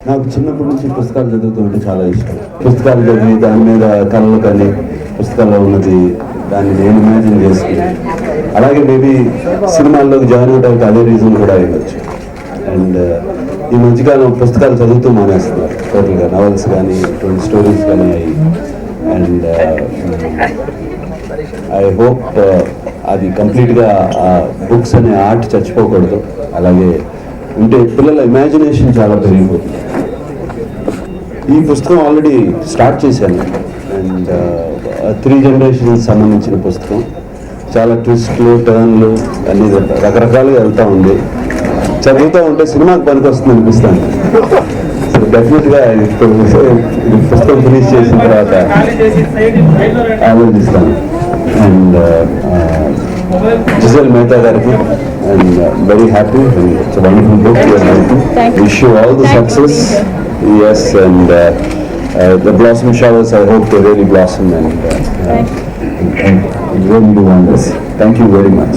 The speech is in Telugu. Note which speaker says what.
Speaker 1: నాకు చిన్నప్పటి నుంచి పుస్తకాలు చదువుతూ ఉంటే చాలా ఇష్టం. పుస్తకాలు చదివి దాని మీద కళలు కానీ పుస్తకాల్లో ఉన్నది దాన్ని నేను ఇమాజిన్ చేసుకుని అలాగే మేబీ సినిమాల్లోకి జాయిన్ అవడానికి అదే రీజన్ కూడా అయ్యవచ్చు. అండ్ ఈ మధ్యకాలం పుస్తకాలు చదువుతూ మానేస్తున్నారు టోటల్గా, నవల్స్ కానీ ఇటువంటి స్టోరీస్ కానీ అయ్యి. అండ్ ఐ హోప్ అది కంప్లీట్గా బుక్స్ అనే ఆర్ట్ చచ్చిపోకూడదు, అలాగే ఉంటే పిల్లల ఇమాజినేషన్ చాలా పెరిగిపోతుంది. ఈ పుస్తకం ఆల్రెడీ స్టార్ట్ చేశాను. అండ్ 3 generations సంబంధించిన పుస్తకం. చాలా ట్విస్ట్లు టర్న్లు అన్ని రకరకాలుగా వెళ్తూ ఉంది. చదువుతూ ఉంటే సినిమాకి పనికి వస్తుంది అనిపిస్తాను. సో డెఫినెట్గా పుస్తకం ఫినిష్ చేసిన తర్వాత ఆలోచిస్తాను. అండ్ జిజల్ మెహతా గారికి and very happy, and it's a wonderful book you are writing. Wish you all the success. Yes, and the blossom showers, I hope they really blossom and really do wonders. Thank you very much.